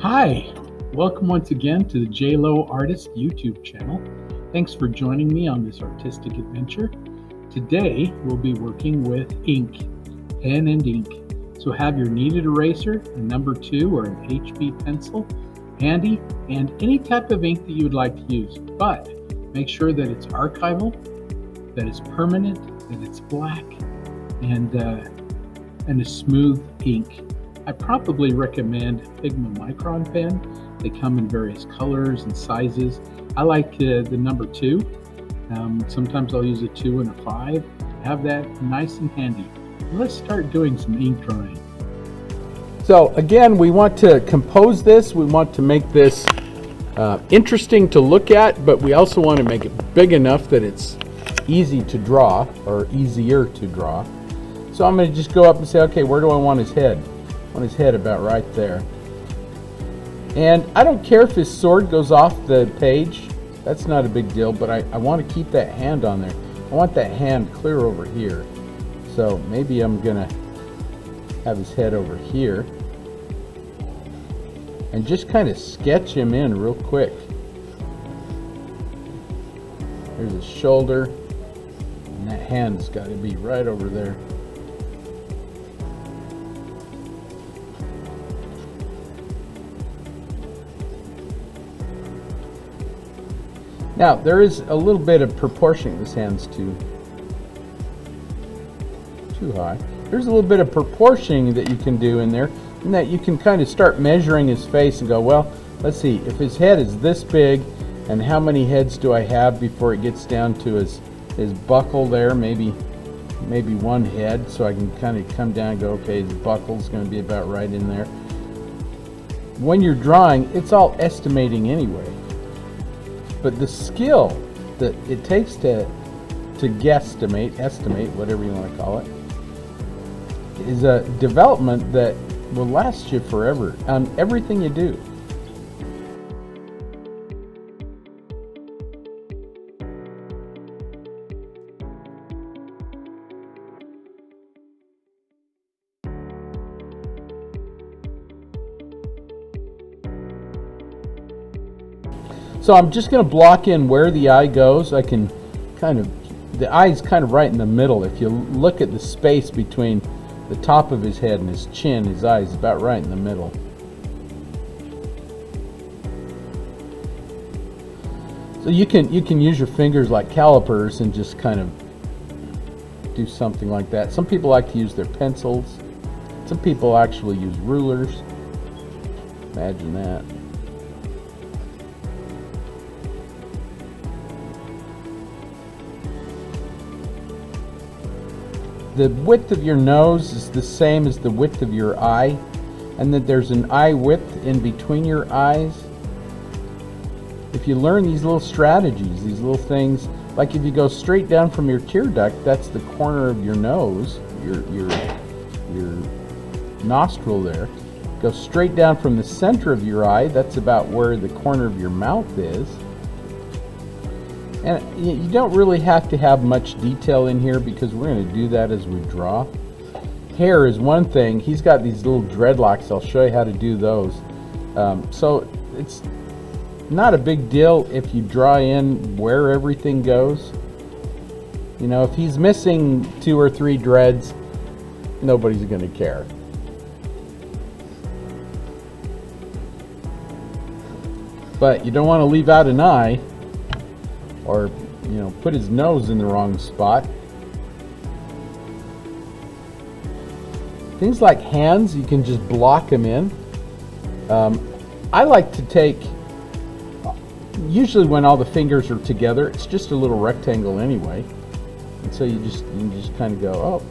Hi, welcome once again to the J Lowe Artist YouTube channel. Thanks for joining me on this artistic adventure. Today we'll be working with ink, pen and ink. So have your kneaded eraser, a number 2 or an HB pencil handy, and any type of ink that you would like to use. But make sure that it's archival, that it's permanent, that it's black, and a smooth ink. I probably recommend Figma Micron pen. They come in various colors and sizes. I like the number 2. Sometimes I'll use a 2 and a 5. Have that nice and handy. Let's start doing some ink drawing. So again, we want to compose this. We want to make this interesting to look at, but we also want to make it big enough that it's easy to draw, or easier to draw. So I'm going to just go up and say, okay, where do I want his head? I want his head about right there. And I don't care if his sword goes off the page. That's not a big deal, but I want to keep that hand on there. I want that hand clear over here. So maybe I'm going to have his head over here. And just kind of sketch him in real quick. There's his shoulder. And that hand's got to be right over there. Now, there is a little bit of proportioning. This hand's too high. There's a little bit of proportioning that you can do in there, and that you can kind of start measuring his face and go, well, let's see, if his head is this big, and how many heads do I have before it gets down to his buckle there? Maybe one head, so I can kind of come down and go, okay, his buckle's going to be about right in there. When you're drawing, it's all estimating anyway. But the skill that it takes to guesstimate, estimate, whatever you want to call it, is a development that will last you forever on everything you do. So I'm just going to block in where the eye goes. I can the eye's kind of right in the middle. If you look at the space between the top of his head and his chin, his eye is about right in the middle. So you can use your fingers like calipers and just kind of do something like that. Some people like to use their pencils. Some people actually use rulers. Imagine that. The width of your nose is the same as the width of your eye, and that there's an eye width in between your eyes. If you learn these little strategies, these little things, like if you go straight down from your tear duct, that's the corner of your nose, your nostril there. Go straight down from the center of your eye, that's about where the corner of your mouth is. And you don't really have to have much detail in here because we're going to do that as we draw. Hair is one thing. He's got these little dreadlocks. I'll show you how to do those. So it's not a big deal if you draw in where everything goes. You know, if he's missing 2 or 3 dreads, nobody's going to care. But you don't want to leave out an eye, or put his nose in the wrong spot. Things like hands, you can just block them in. I like to take, usually when all the fingers are together, it's just a little rectangle anyway, and so you just kind of go, oh,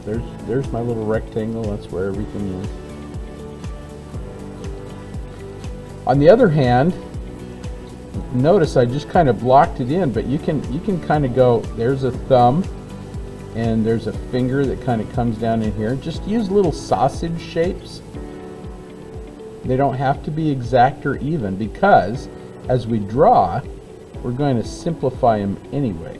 there's my little rectangle, that's where everything is. On the other hand, notice I just kind of blocked it in, but you can kind of go, there's a thumb and there's a finger that kind of comes down in here. Just use little sausage shapes. They don't have to be exact or even, because as we draw, we're going to simplify them anyway.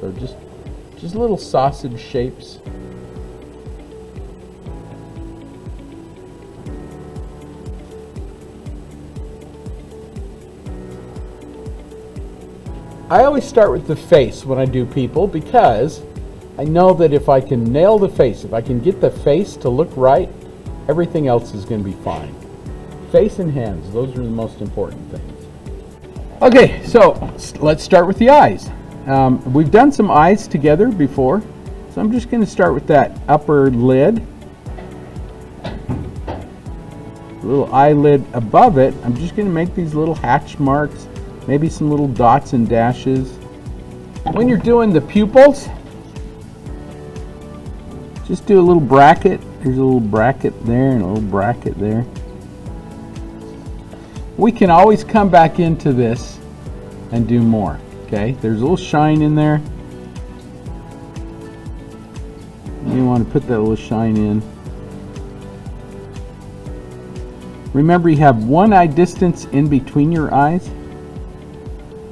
So just little sausage shapes. I always start with the face when I do people, because I know that if I can nail the face, if I can get the face to look right, everything else is going to be fine. Face and hands, those are the most important things. Okay, so let's start with the eyes. We've done some eyes together before, so I'm just going to start with that upper lid. Little eyelid above it, I'm just going to make these little hatch marks, maybe some little dots and dashes. When you're doing the pupils, just do a little bracket. There's a little bracket there and a little bracket there. We can always come back into this and do more. Okay, there's a little shine in there. You want to put that little shine in. Remember, you have one eye distance in between your eyes.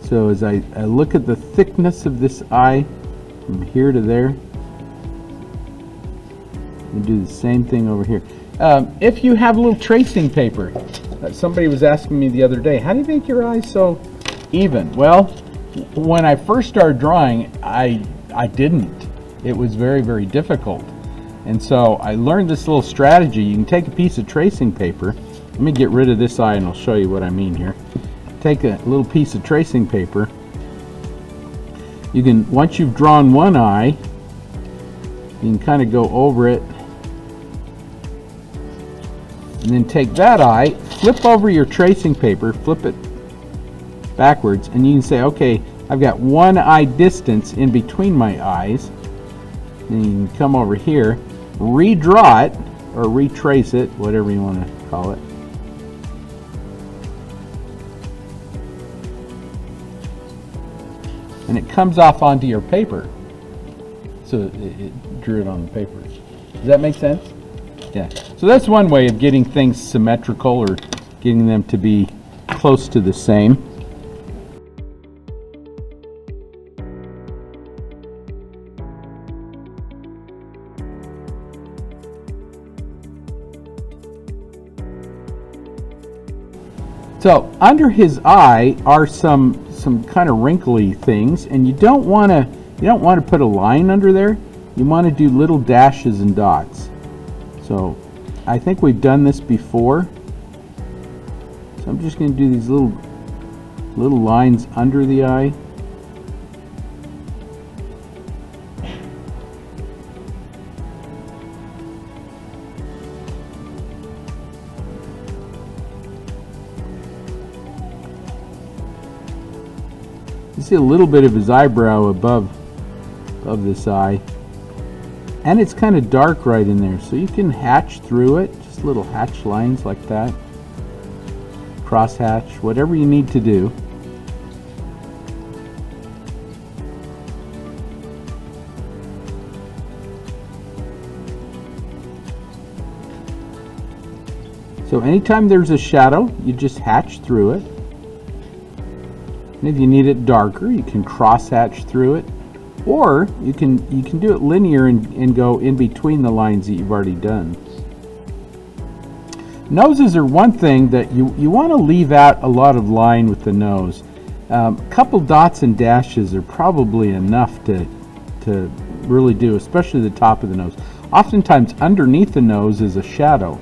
So as I look at the thickness of this eye from here to there, and do the same thing over here. If you have a little tracing paper, somebody was asking me the other day, how do you make your eyes so even? Well, when I first started drawing, I didn't. It was very, very difficult. And so I learned this little strategy. You can take a piece of tracing paper. Let me get rid of this eye and I'll show you what I mean here. Take a little piece of tracing paper. You can, once you've drawn one eye, you can kind of go over it. And then take that eye, flip over your tracing paper, flip it backwards, and you can say, okay, I've got one eye distance in between my eyes. And you can come over here, redraw it, or retrace it, whatever you want to call it. And it comes off onto your paper. So it drew it on the paper. Does that make sense? Yeah. So that's one way of getting things symmetrical, or getting them to be close to the same. So under his eye are some kind of wrinkly things, and you don't want to put a line under there. You want to do little dashes and dots. So I think we've done this before. So I'm just going to do these little lines under the eye. You see a little bit of his eyebrow above this eye. And it's kind of dark right in there, so you can hatch through it, just little hatch lines like that. Cross hatch, whatever you need to do. So anytime there's a shadow, you just hatch through it. And if you need it darker, you can cross hatch through it. Or you can do it linear and go in between the lines that you've already done. Noses are one thing that you want to leave out a lot of line with the nose. A couple dots and dashes are probably enough to really do, especially the top of the nose. Oftentimes underneath the nose is a shadow.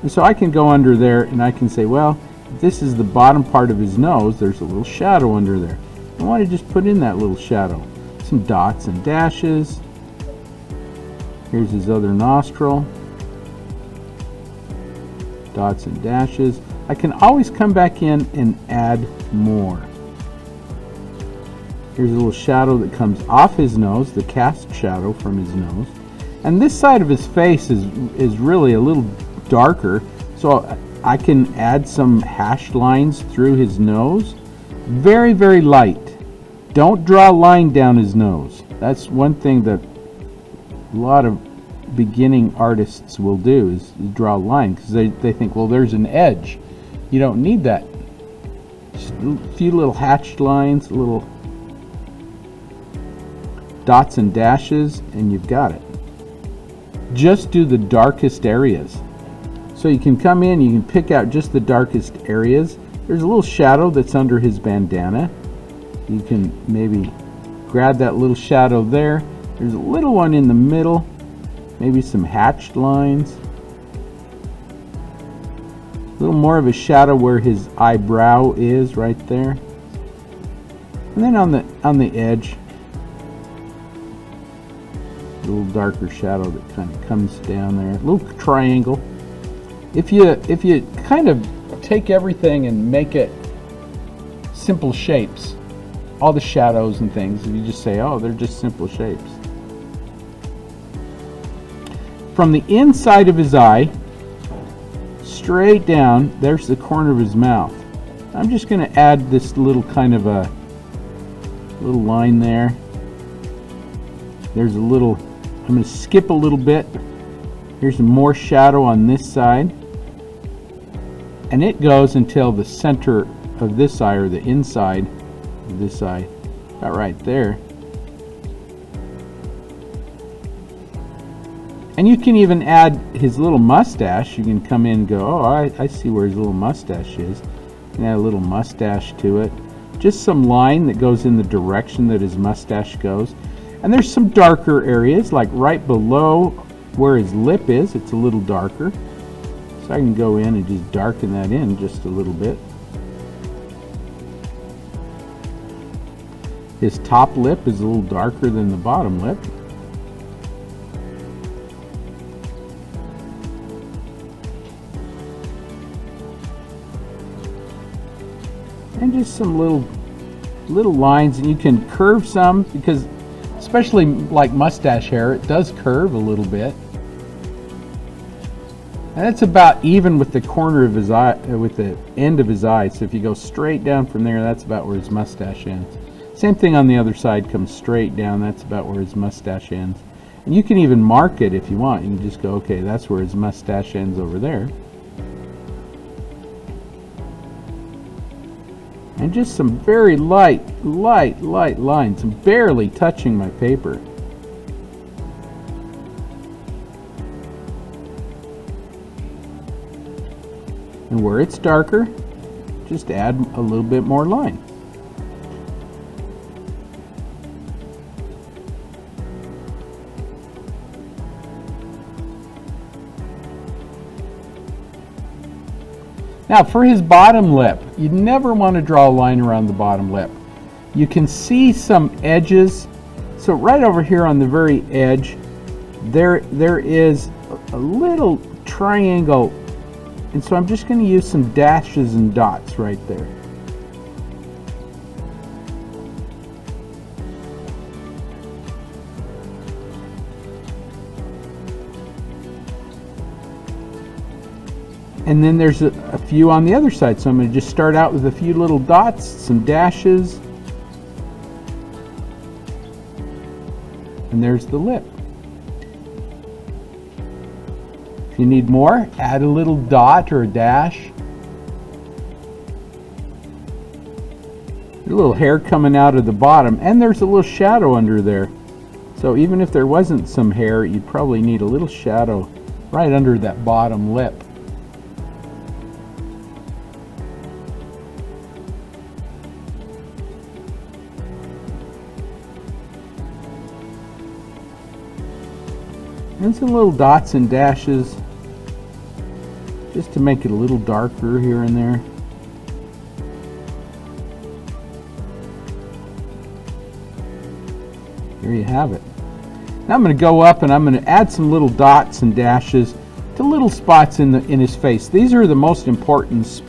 And so I can go under there and I can say, well, if this is the bottom part of his nose, there's a little shadow under there. I want to just put in that little shadow. Some dots and dashes. Here's his other nostril. Dots and dashes. I can always come back in and add more. Here's a little shadow that comes off his nose, the cast shadow from his nose. And this side of his face is really a little darker, so I can add some hashed lines through his nose. Very, very light. Don't draw a line down his nose. That's one thing that a lot of beginning artists will do, is draw a line, because they think, well, there's an edge. You don't need that. Just a few little hatched lines, little dots and dashes, and you've got it. Just do the darkest areas. So you can come in, you can pick out just the darkest areas. There's a little shadow that's under his bandana. You can maybe grab that little shadow there. There's a little one in the middle, maybe some hatched lines. A little more of a shadow where his eyebrow is right there. And then on the edge, a little darker shadow that kind of comes down there. A little triangle. If you kind of take everything and make it simple shapes, all the shadows and things, if you just say, oh, they're just simple shapes. From the inside of his eye, straight down, there's the corner of his mouth. I'm just going to add this little kind of a little line there. There's a little, I'm going to skip a little bit. Here's some more shadow on this side. And it goes until the center of this eye, or the inside of this eye, about right there. And you can even add his little mustache. You can come in and go, oh, I see where his little mustache is. And add a little mustache to it. Just some line that goes in the direction that his mustache goes. And there's some darker areas, like right below where his lip is, it's a little darker. So I can go in and just darken that in just a little bit. His top lip is a little darker than the bottom lip. And just some little lines, and you can curve some, because especially like mustache hair, it does curve a little bit. And it's about even with the corner of his eye, with the end of his eye. So if you go straight down from there, that's about where his mustache ends. Same thing on the other side, comes straight down, that's about where his mustache ends. And you can even mark it if you want. You can just go, okay, that's where his mustache ends over there. And just some very light lines, barely touching my paper. And where it's darker, just add a little bit more line. Now for his bottom lip, you never want to draw a line around the bottom lip. You can see some edges. So right over here on the very edge, there is a little triangle. And so I'm just going to use some dashes and dots right there. And then there's a few on the other side. So I'm going to just start out with a few little dots, some dashes. And there's the lip. If you need more, add a little dot or a dash. A little hair coming out of the bottom, and there's a little shadow under there. So even if there wasn't some hair, you'd probably need a little shadow right under that bottom lip. And some little dots and dashes just to make it a little darker here and there. There you have it. Now I'm going to go up and I'm going to add some little dots and dashes to little spots in his face. These are the most important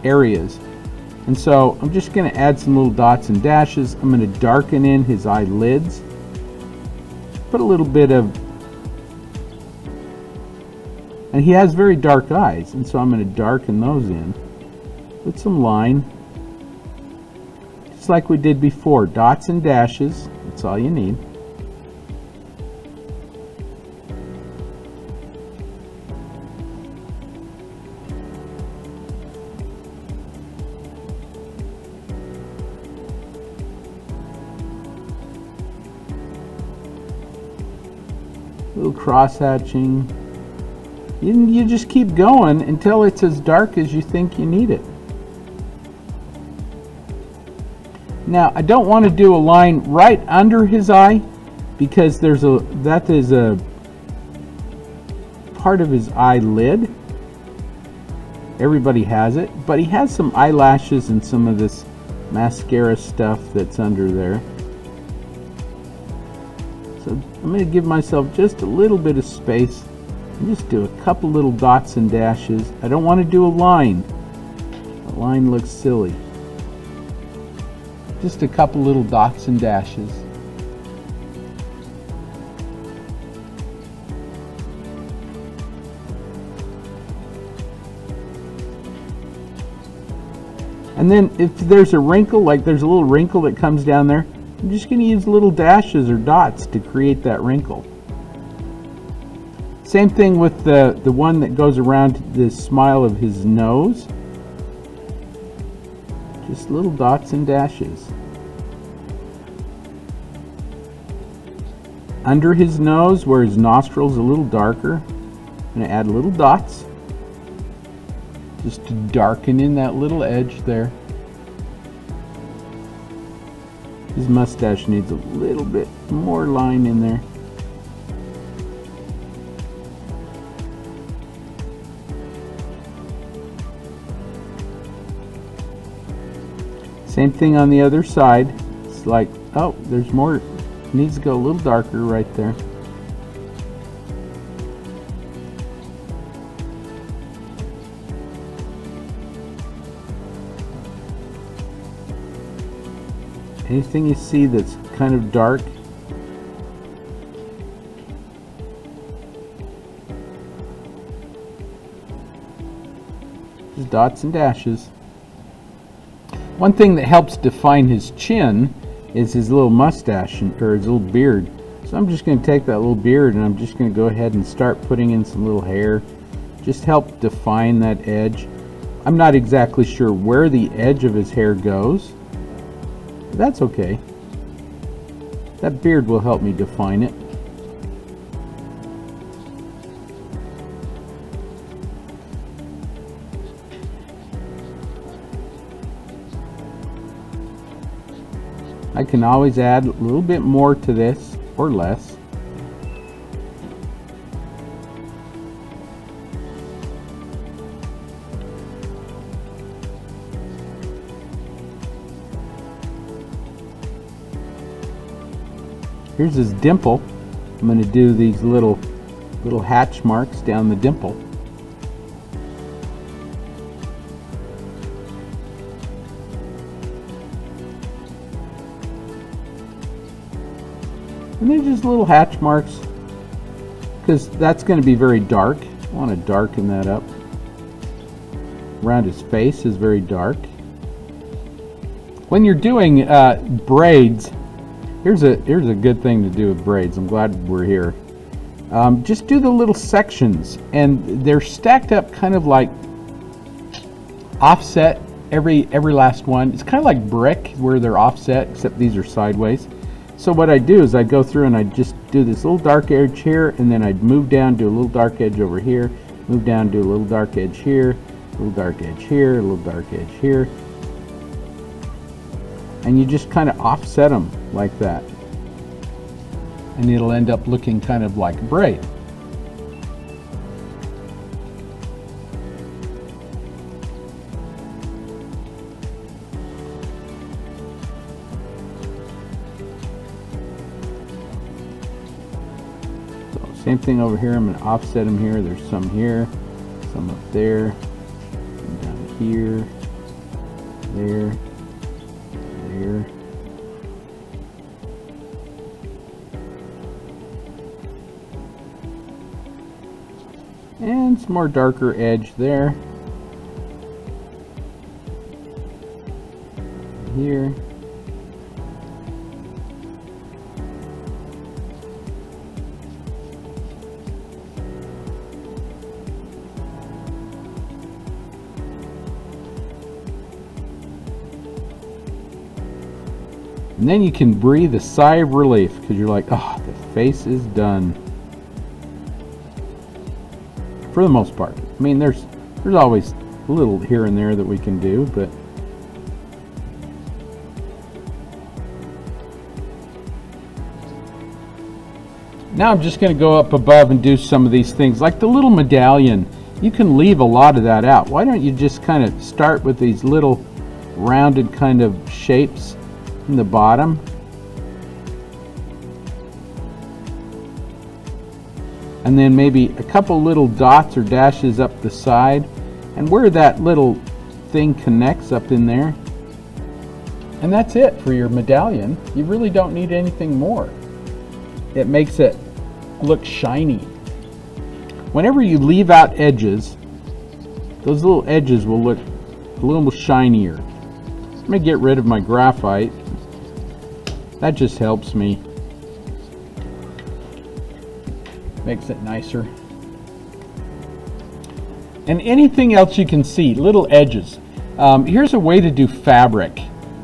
areas. And so I'm just going to add some little dots and dashes. I'm going to darken in his eyelids. Put a little bit of, and he has very dark eyes, and so I'm going to darken those in. Put some line, just like we did before. Dots and dashes, that's all you need. A little cross-hatching. You just keep going until it's as dark as you think you need it. Now I don't want to do a line right under his eye because that is a part of his eyelid. Everybody has it, but he has some eyelashes and some of this mascara stuff that's under there. So I'm going to give myself just a little bit of space and just do a couple little dots and dashes. I don't want to do a line. A line looks silly. Just a couple little dots and dashes. And then if there's a wrinkle, like there's a little wrinkle that comes down there, I'm just going to use little dashes or dots to create that wrinkle. Same thing with the one that goes around the smile of his nose. Just little dots and dashes. Under his nose, where his nostril's a little darker, I'm going to add little dots. Just to darken in that little edge there. His mustache needs a little bit more line in there. Same thing on the other side. It's like, oh, there's more. It needs to go a little darker right there. Anything you see that's kind of dark, just dots and dashes. One thing that helps define his chin is his little mustache or his little beard. So I'm just going to take that little beard and I'm just going to go ahead and start putting in some little hair. Just help define that edge. I'm not exactly sure where the edge of his hair goes. That's okay. That beard will help me define it. I can always add a little bit more to this or less. Here's his dimple. I'm going to do these little hatch marks down the dimple. And they're just little hatch marks because that's going to be very dark. I want to darken that up. Around his face is very dark. When you're doing braids, here's a good thing to do with braids. I'm glad we're here. Just do the little sections, and they're stacked up kind of like offset. Every last one. It's kind of like brick where they're offset, except these are sideways. So what I do is I go through and I just do this little dark edge here, and then I move down, do a little dark edge over here, move down, do a little dark edge here, a little dark edge here, a little dark edge here. And you just kind of offset them like that. And it'll end up looking kind of like a braid. So same thing over here. I'm going to offset them here. There's some here, some up there, some down here, there. Here. And some more darker edge there. Here. And then you can breathe a sigh of relief because you're like, oh, the face is done. For the most part. I mean, there's always a little here and there that we can do, but Now I'm just going to go up above and do some of these things, like the little medallion. You can leave a lot of that out. Why don't you just kind of start with these little rounded kind of shapes in the bottom. And then maybe a couple little dots or dashes up the side, and where that little thing connects up in there. And that's it for your medallion. You really don't need anything more. It makes it look shiny. Whenever you leave out edges, those little edges will look a little shinier. I'm going to get rid of my graphite. That just helps me. Makes it nicer. And anything else you can see, little edges. Here's a way to do fabric.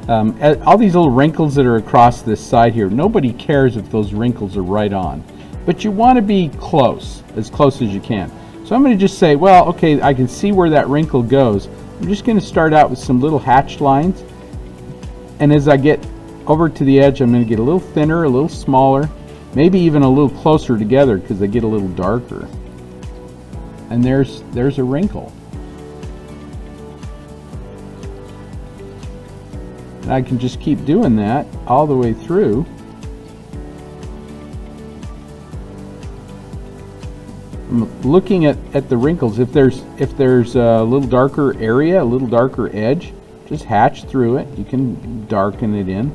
All these little wrinkles that are across this side here, nobody cares if those wrinkles are right on. But you want to be close as you can. So I'm going to just say, well, okay, I can see where that wrinkle goes. I'm just going to start out with some little hatched lines. And as I get over to the edge, I'm going to get a little thinner, a little smaller, maybe even a little closer together because they get a little darker. And there's a wrinkle. And I can just keep doing that all the way through. I'm looking at the wrinkles. If there's a little darker area, a little darker edge, just hatch through it. You can darken it in.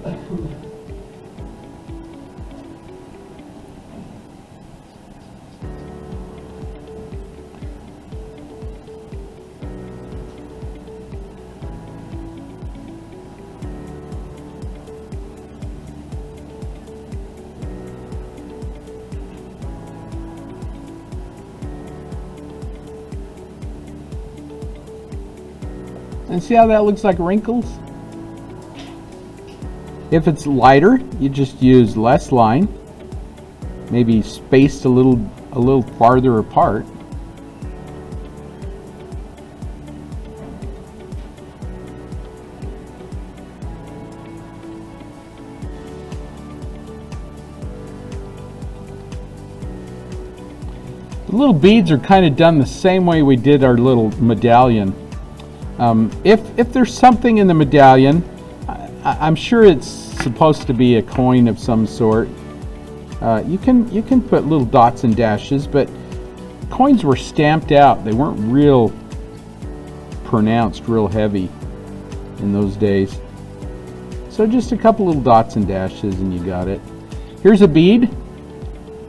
And see how that looks like wrinkles? If it's lighter, you just use less line, maybe spaced a little farther apart. The little beads are kind of done the same way we did our little medallion. If there's something in the medallion, I'm sure it's supposed to be a coin of some sort. You can put little dots and dashes, but coins were stamped out. They weren't real pronounced, real heavy in those days. So just a couple little dots and dashes and you got it. Here's a bead.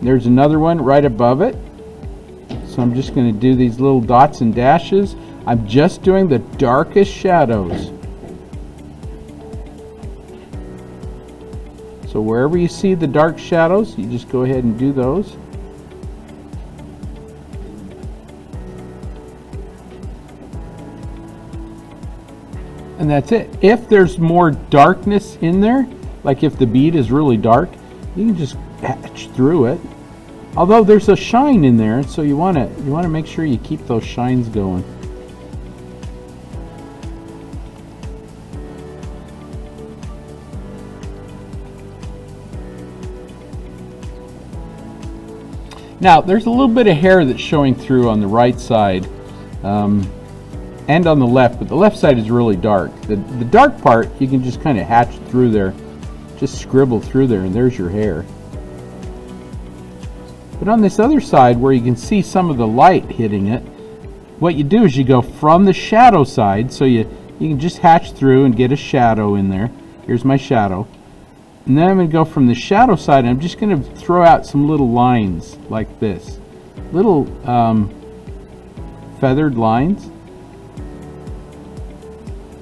There's another one right above it. So I'm just going to do these little dots and dashes. I'm just doing the darkest shadows. So wherever you see the dark shadows, you just go ahead and do those. And that's it. If there's more darkness in there, like if the bead is really dark, you can just patch through it. Although there's a shine in there, so you want to make sure you keep those shines going. Now, there's a little bit of hair that's showing through on the right side and on the left, but the left side is really dark. The dark part, you can just kind of hatch through there, just scribble through there, and there's your hair. But on this other side, where you can see some of the light hitting it, what you do is you go from the shadow side, so you can just hatch through and get a shadow in there. Here's my shadow. And then I'm going to go from the shadow side, and I'm just going to throw out some little lines like this. Little feathered lines.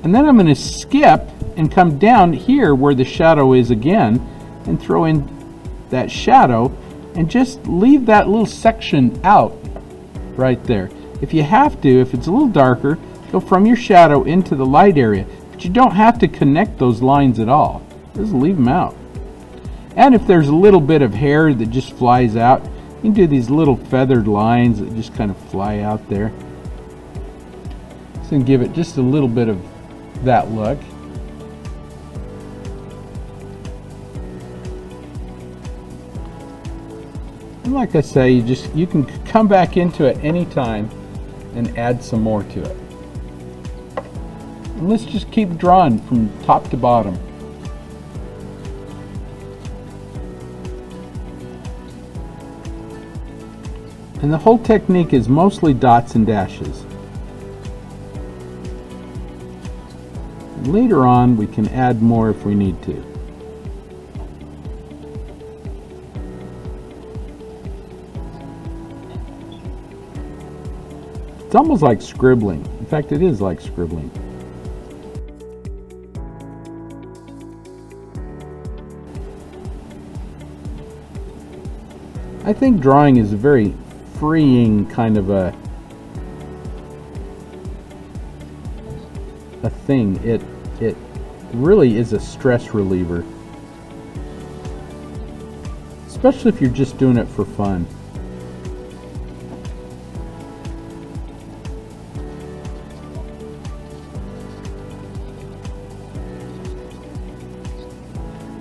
And then I'm going to skip and come down here where the shadow is again and throw in that shadow and just leave that little section out right there. If you have to, if it's a little darker, go from your shadow into the light area. But you don't have to connect those lines at all. Just leave them out. And if there's a little bit of hair that just flies out, you can do these little feathered lines that just kind of fly out there. So give it just a little bit of that look. And like I say, you can come back into it anytime and add some more to it. And let's just keep drawing from top to bottom. And the whole technique is mostly dots and dashes. Later on, we can add more if we need to. It's almost like scribbling. In fact, it is like scribbling. I think drawing is a very freeing kind of a thing. It really is a stress reliever, especially if you're just doing it for fun.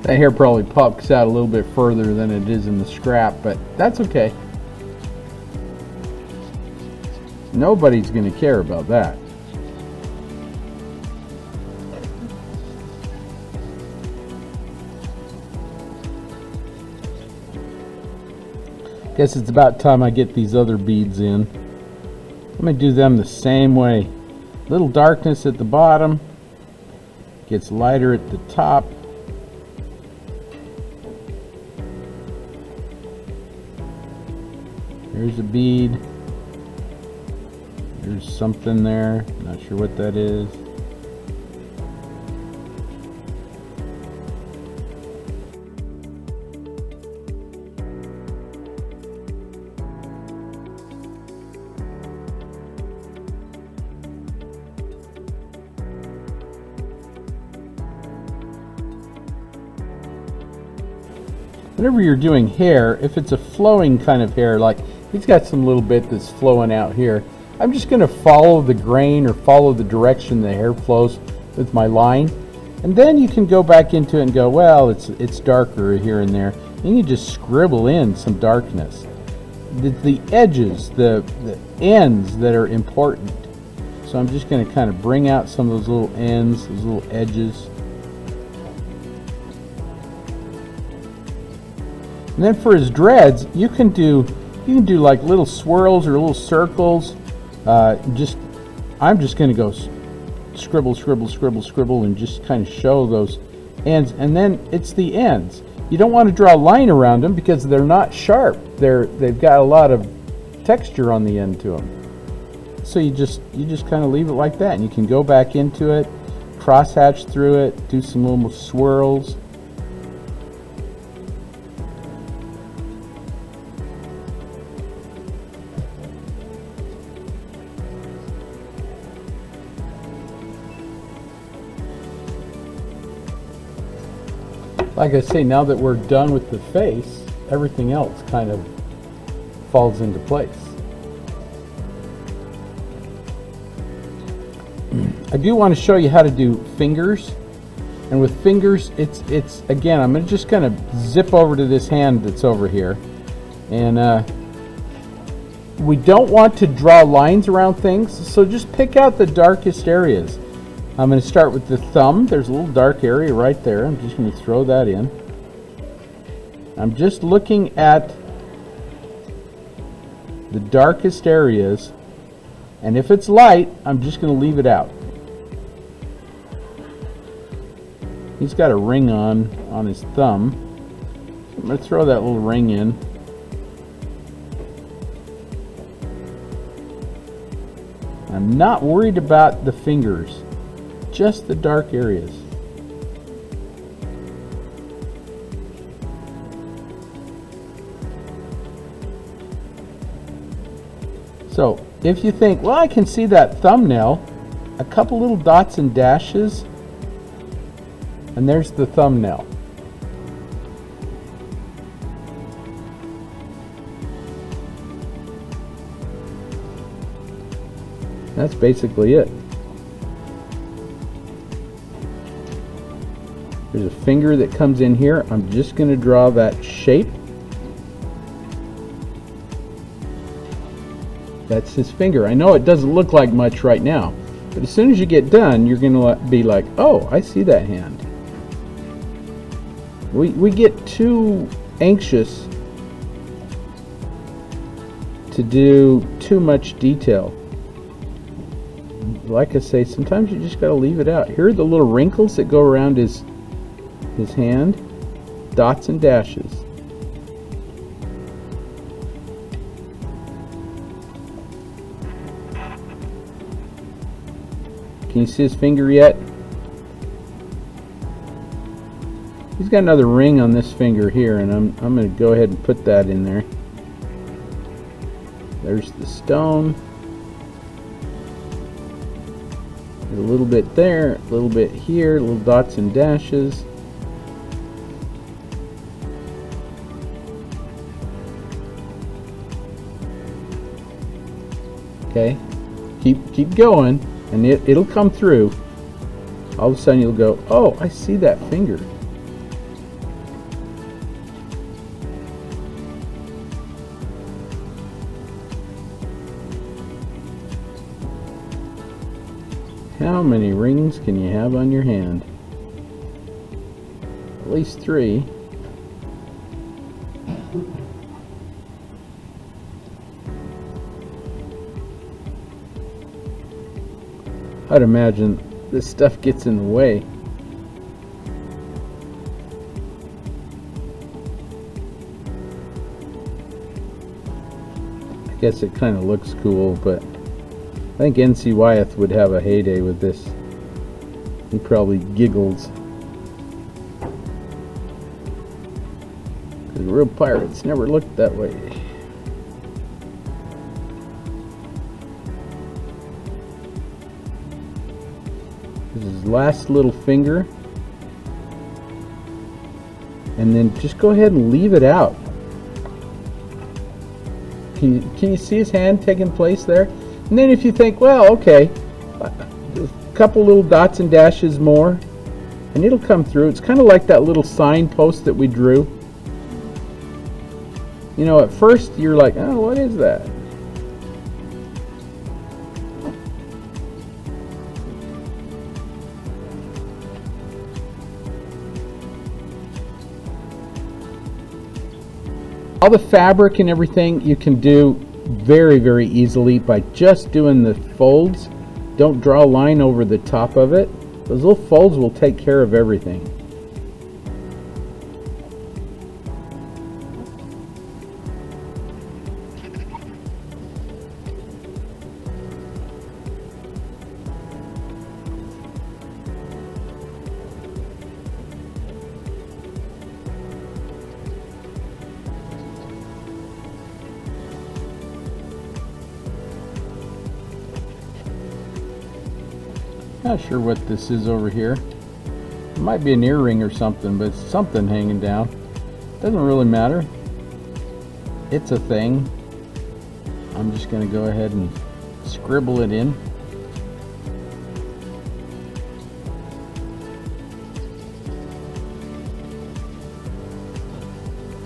That hair probably pokes out a little bit further than it is in the scrap, but that's okay. Nobody's going to care about that. Guess it's about time I get these other beads in. I'm going to do them the same way. Little darkness at the bottom, gets lighter at the top. Here's a bead. There's something there. Not sure what that is. Whenever you're doing hair, if it's a flowing kind of hair, like he's got some little bit that's flowing out here, I'm just going to follow the grain or follow the direction the hair flows with my line. And then you can go back into it and go, well, it's darker here and there. And you just scribble in some darkness. The edges, the ends that are important. So I'm just going to kind of bring out some of those little ends, those little edges. And then for his dreads, you can do like little swirls or little circles. I'm just going to go scribble, scribble, scribble, scribble, and just kind of show those ends. And then it's the ends. You don't want to draw a line around them because they're not sharp. They've got a lot of texture on the end to them. So you just kind of leave it like that, and you can go back into it, cross hatch through it, do some little swirls. Like I say, now that we're done with the face, everything else kind of falls into place. I do want to show you how to do fingers. And with fingers, it's again, I'm just going to zip over to this hand that's over here. And we don't want to draw lines around things, so just pick out the darkest areas. I'm going to start with the thumb. There's a little dark area right there. I'm just going to throw that in. I'm just looking at the darkest areas, and if it's light, I'm just going to leave it out. He's got a ring on his thumb. So I'm going to throw that little ring in. I'm not worried about the fingers. Just the dark areas. So if you think, well, I can see that thumbnail, a couple little dots and dashes, and there's the thumbnail. That's basically it. There's a finger that comes in here. I'm just going to draw that shape. That's his finger. I know it doesn't look like much right now, but as soon as you get done, you're going to be like, oh, I see that hand. We get too anxious to do too much detail. Like I say, sometimes you just got to leave it out. Here are the little wrinkles that go around his hand. Dots and dashes. Can you see his finger yet? He's got another ring on this finger here, and I'm going to go ahead and put that in there. There's the stone. There's a little bit there, a little bit here, little dots and dashes. Okay, keep going, and it'll come through. All of a sudden you'll go, oh, I see that finger. How many rings can you have on your hand? At least 3. I'd imagine this stuff gets in the way. I guess it kind of looks cool, but I think NC Wyeth would have a heyday with this. He probably giggles. Because real pirates never looked that way. This is his last little finger. And then just go ahead and leave it out. Can you see his hand taking place there? And then if you think, well, okay, a couple little dots and dashes more, and it'll come through. It's kind of like that little signpost that we drew. You know, at first you're like, oh, what is that? All the fabric and everything you can do very, very easily by just doing the folds. Don't draw a line over the top of it. Those little folds will take care of everything. Not sure what this is over here. It might be an earring or something, but it's something hanging down. Doesn't really matter. It's a thing. I'm just going to go ahead and scribble it in.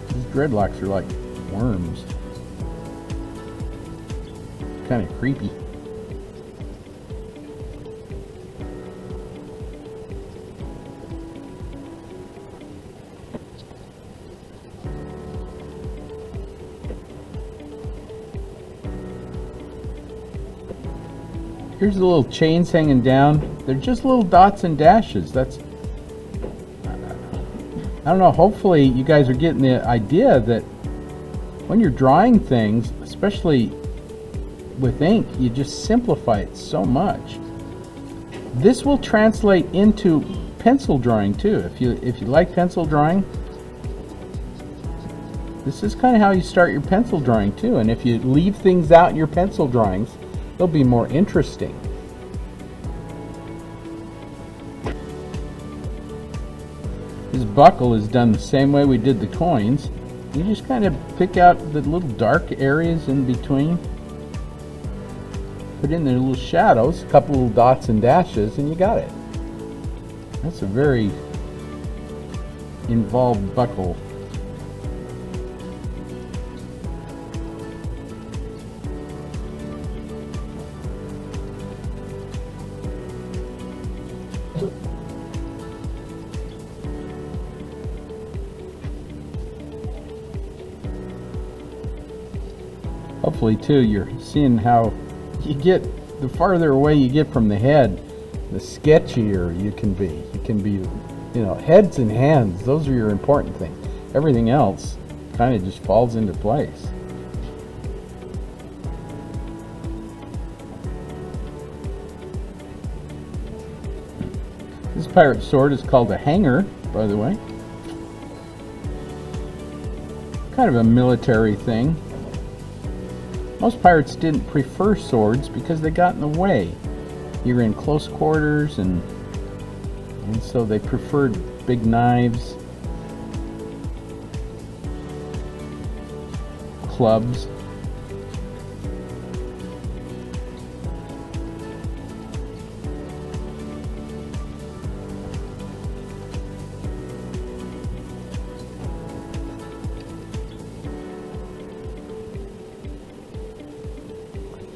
These dreadlocks are like worms. Kind of creepy. Here's the little chains hanging down. They're just little dots and dashes. That's, I don't know, hopefully you guys are getting the idea that when you're drawing things, especially with ink, you just simplify it so much. This will translate into pencil drawing too. If you like pencil drawing, this is kind of how you start your pencil drawing too. And if you leave things out in your pencil drawings, they'll be more interesting. This buckle is done the same way we did the coins. You just kind of pick out the little dark areas in between, put in the little shadows, a couple little dots and dashes, and you got it. That's a very involved buckle. hopefully too, you're seeing how you get, the farther away you get from the head, the sketchier you can be. You can be, you know, heads and hands, those are your important things. Everything else kind of just falls into place. This pirate sword is called a hanger, by the way. Kind of a military thing. Most pirates didn't prefer swords because they got in the way. You're in close quarters, and so they preferred big knives, clubs.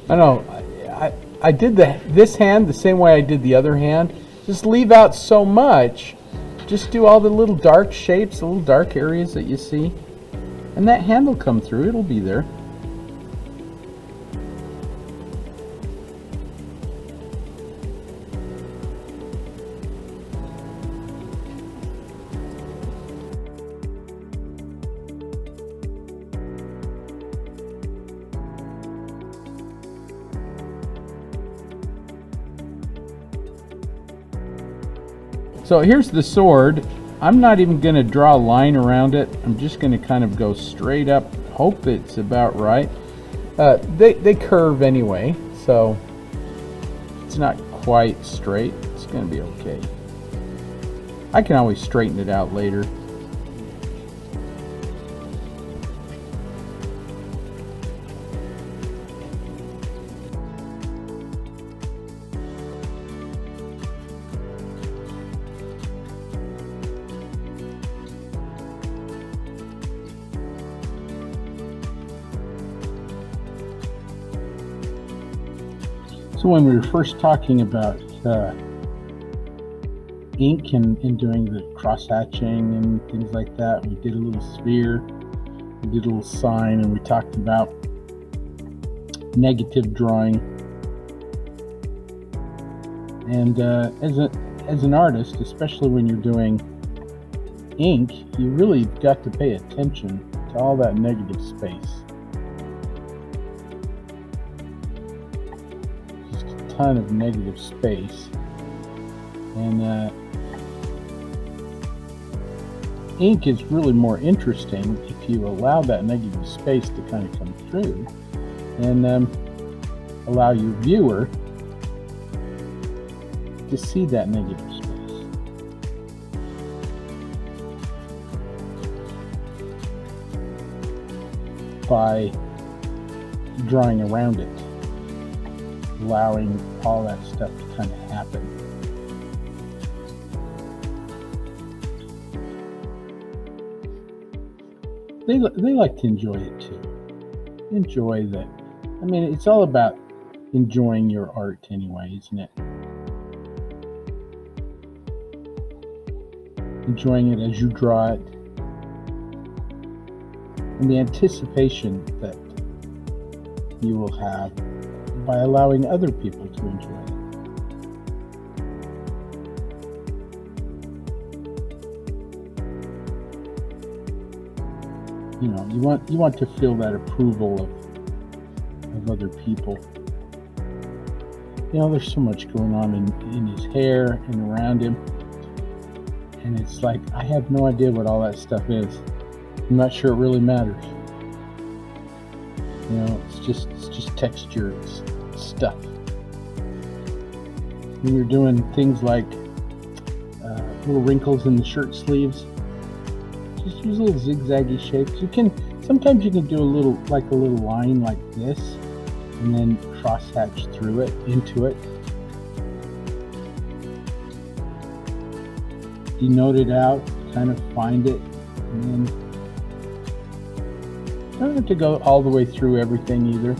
I know, I did this hand the same way I did the other hand. Just leave out so much. Just do all the little dark shapes, the little dark areas that you see. And that hand will come through, it'll be there. So here's the sword. I'm not even going to draw a line around it. I'm just going to kind of go straight up, hope it's about right. They curve anyway, so it's not quite straight. It's going to be okay. I can always straighten it out later. So when we were first talking about ink and doing the cross-hatching and things like that, we did a little sphere, we did a little sign, and we talked about negative drawing. And as an artist, especially when you're doing ink, you really got to pay attention to all that negative space. Ton of negative space, and ink is really more interesting if you allow that negative space to kind of come through and allow your viewer to see that negative space. By drawing around it, allowing all that stuff to kind of happen. They like to enjoy it too. Enjoy that. I mean, it's all about enjoying your art anyway, isn't it? Enjoying it as you draw it, and the anticipation that you will have by allowing other people to enjoy it. You know, you want to feel that approval of other people. You know, there's so much going on in his hair and around him, and it's like, I have no idea what all that stuff is. I'm not sure it really matters. You know, it's just texture, it's stuff. When you're doing things like little wrinkles in the shirt sleeves, just use little zigzaggy shapes. Sometimes you can do a little line like this, and then cross hatch through it, into it. Denote it out, kind of find it, and then you don't have to go all the way through everything either.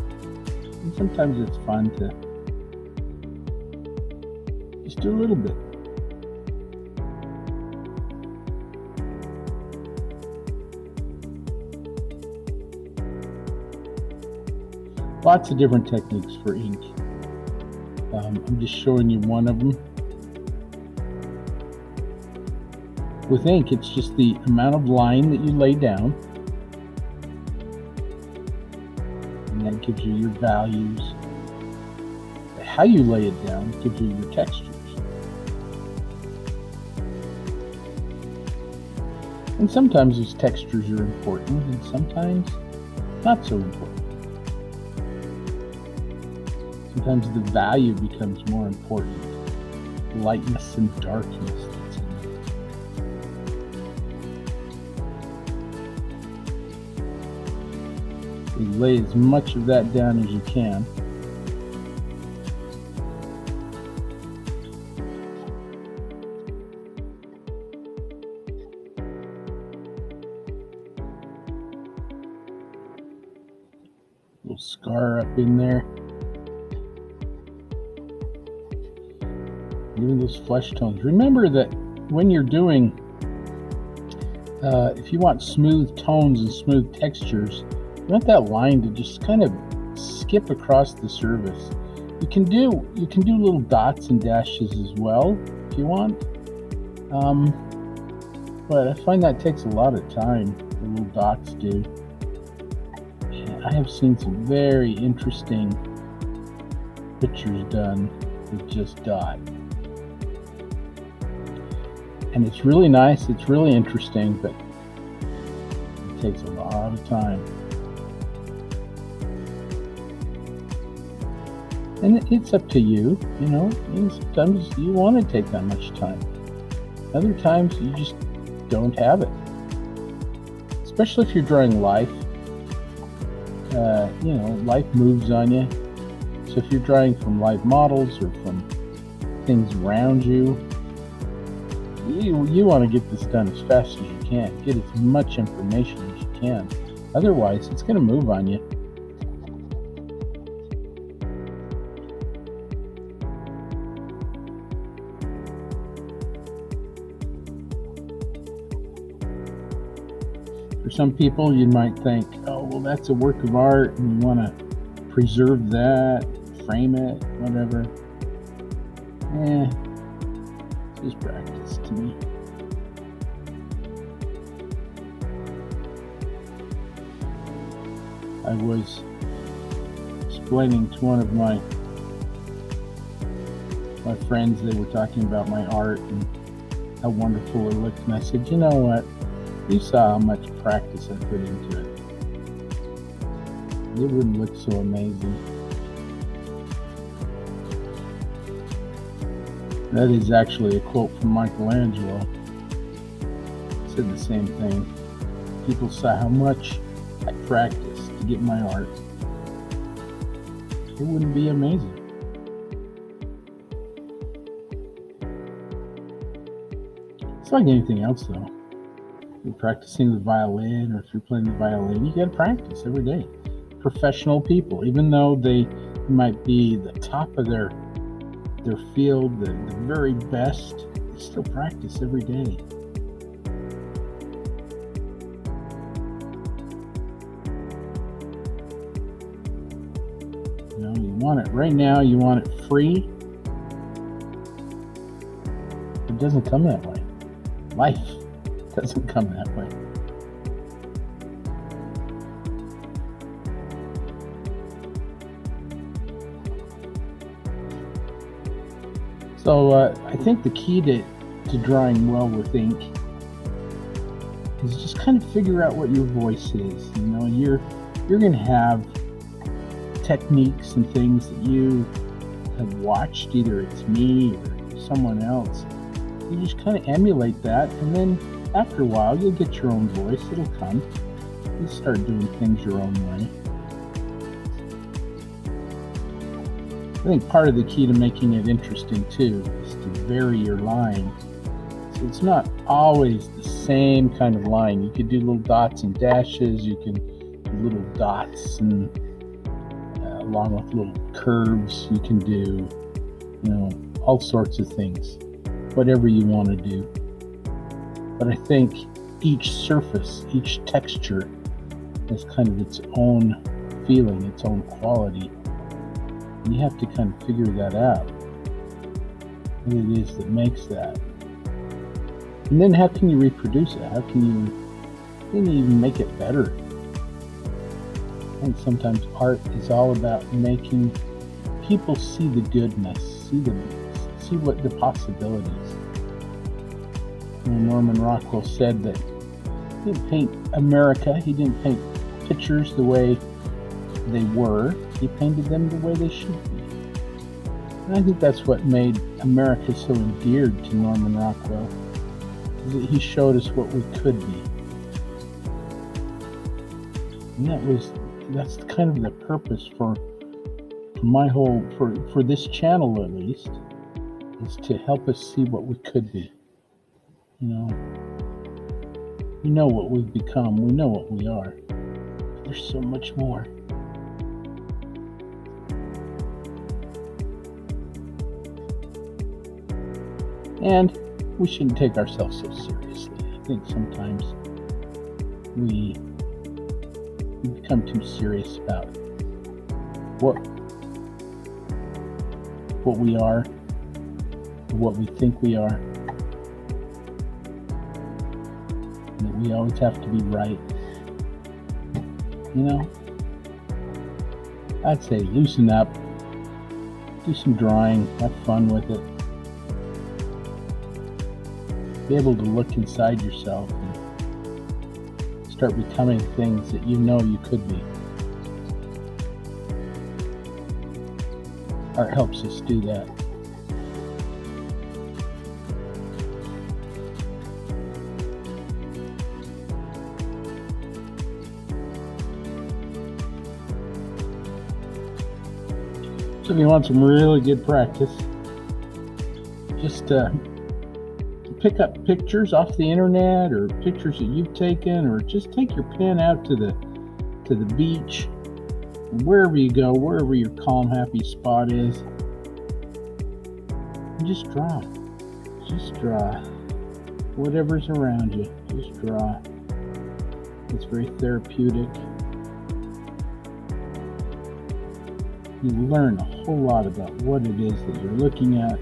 And sometimes it's fun to just do a little bit. Lots of different techniques for ink. I'm just showing you one of them. With ink, it's just the amount of line that you lay down, and that gives you your values. How you lay it down gives you your textures. And sometimes these textures are important, and sometimes not so important. Sometimes the value becomes more important. Lightness and darkness that's in it. You lay as much of that down as you can. Little scar up in there. Even those flesh tones. Remember that when you're doing, if you want smooth tones and smooth textures, you want that line to just kind of skip across the surface. You can do little dots and dashes as well if you want, but I find that takes a lot of time. The little dots do. I have seen some very interesting pictures done with just dot. And it's really nice, it's really interesting, but it takes a lot of time. And it's up to you, you know. And sometimes you want to take that much time. Other times you just don't have it. Especially if you're drawing life. You know, life moves on you. So if you're drawing from live models or from things around you, you want to get this done as fast as you can. Get as much information as you can. Otherwise, it's going to move on you. For some people, you might think, oh, well, that's a work of art, and you want to preserve that, frame it, whatever. It's just practice to me. I was explaining to one of my friends, they were talking about my art and how wonderful it looked, and I said, you know what? You saw how much practice I put into it. It wouldn't look so amazing. That is actually a quote from Michelangelo. He said the same thing. People saw how much I practiced to get my art. It wouldn't be amazing. It's like anything else, though. If you're practicing the violin, or if you're playing the violin, you got to practice every day. Professional people, even though they might be the top of their field, the very best, they still practice every day. You know, you want it right now, you want it free. It doesn't come that way. Life doesn't come that way. So I think the key to drawing well with ink is just kind of figure out what your voice is. You know, you're going to have techniques and things that you have watched, either it's me or someone else. You just kind of emulate that, and then after a while you'll get your own voice. It'll come. You start doing things your own way. I think part of the key to making it interesting too is to vary your line. So it's not always the same kind of line. You could do little dots and dashes. You can do little dots and along with little curves. You can do, you know, all sorts of things, whatever you want to do. But I think each surface, each texture has kind of its own feeling, its own quality. And you have to kind of figure that out, what it is that makes that. And then how can you reproduce it? How can you even make it better? And sometimes art is all about making people see the goodness, see what the possibilities. Norman Rockwell said that he didn't paint America, he didn't paint pictures the way they were, he painted them the way they should be. And I think that's what made America so endeared to Norman Rockwell, is that he showed us what we could be. And that's kind of the purpose for this channel, at least, is to help us see what we could be. We know what we've become, we know what we are. But there's so much more. And we shouldn't take ourselves so seriously. I think sometimes we become too serious about what we are, what we think we are. And that we always have to be right. I'd say loosen up, do some drawing, have fun with it. Be able to look inside yourself and start becoming things that you know you could be. Art helps us do that. So if you want some really good practice, just pick up pictures off the internet or pictures that you've taken, or just take your pen out to the beach, wherever you go, wherever your calm, happy spot is, and just draw. Just draw. Whatever's around you, just draw. It's very therapeutic. You learn a whole lot about what it is that you're looking at.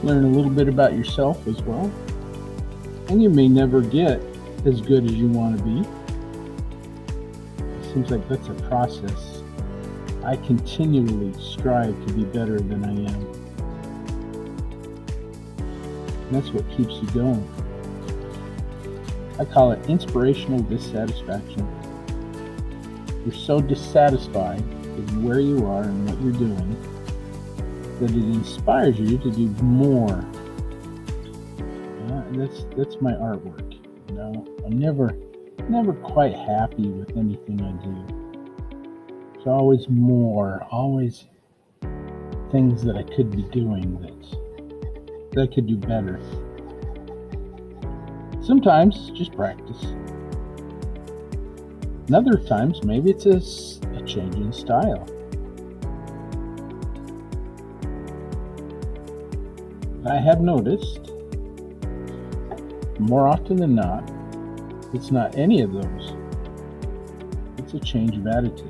Learn a little bit about yourself as well. And you may never get as good as you want to be. It seems like that's a process. I continually strive to be better than I am. And that's what keeps you going. I call it inspirational dissatisfaction. You're so dissatisfied with where you are and what you're doing that it inspires you to do more. That's my artwork. I'm never quite happy with anything I do. There's always more, always things that I could be doing that I could do better. Sometimes just practice. And other times maybe it's a change in style. I have noticed, more often than not, it's not any of those. It's a change of attitude.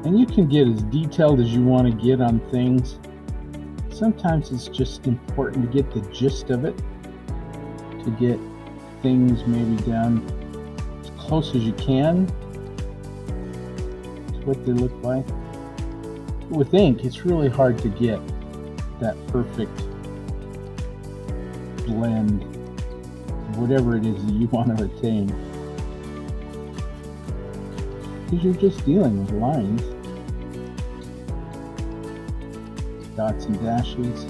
And you can get as detailed as you want to get on things. Sometimes it's just important to get the gist of it, to get things maybe down as close as you can to what they look like. With ink, it's really hard to get that perfect blend of whatever it is that you want to attain, because you're just dealing with lines, dots and dashes.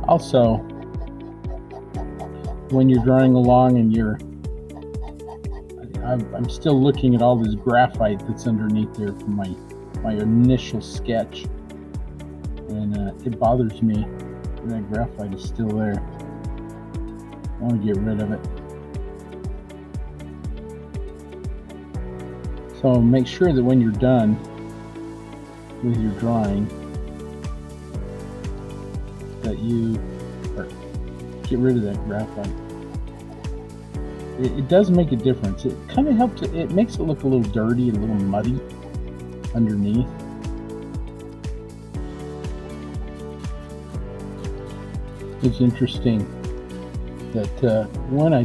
Also, when you're drawing along and I'm still looking at all this graphite that's underneath there from my initial sketch, and it bothers me that graphite is still there. I want to get rid of it. So make sure that when you're done with your drawing that you get rid of that graphite. It does make a difference. It kind of helps, it makes it look a little dirty, a little muddy underneath. It's interesting that when I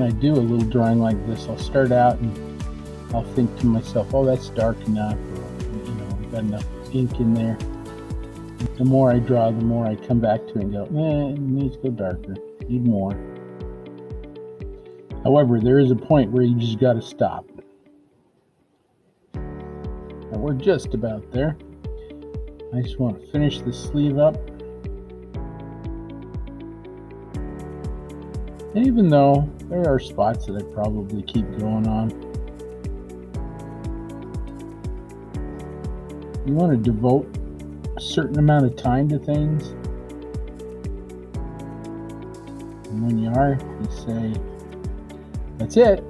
do a little drawing like this, I'll start out and I'll think to myself, oh, that's dark enough, or I've got enough ink in there. The more I draw, the more I come back to it and go, it needs to go darker, need more. However, there is a point where you just got to stop. Now we're just about there. I just want to finish the sleeve up. And even though there are spots that I probably keep going on, you want to devote a certain amount of time to things. And when you are, you say, that's it.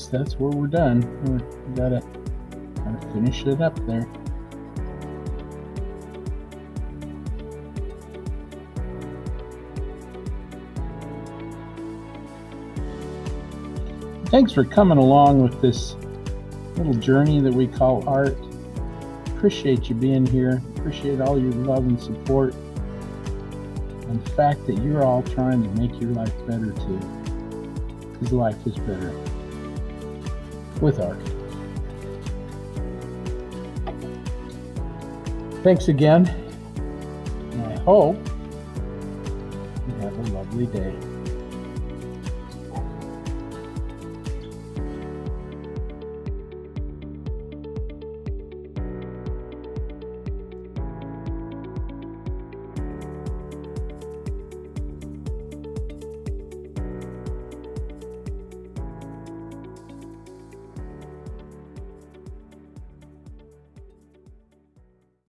That's where we're done. We gotta finish it up there. Thanks for coming along with this little journey that we call art. Appreciate you being here. Appreciate all your love and support, and the fact that you're all trying to make your life better too. Because life is better with art. Thanks again, and I hope you have a lovely day.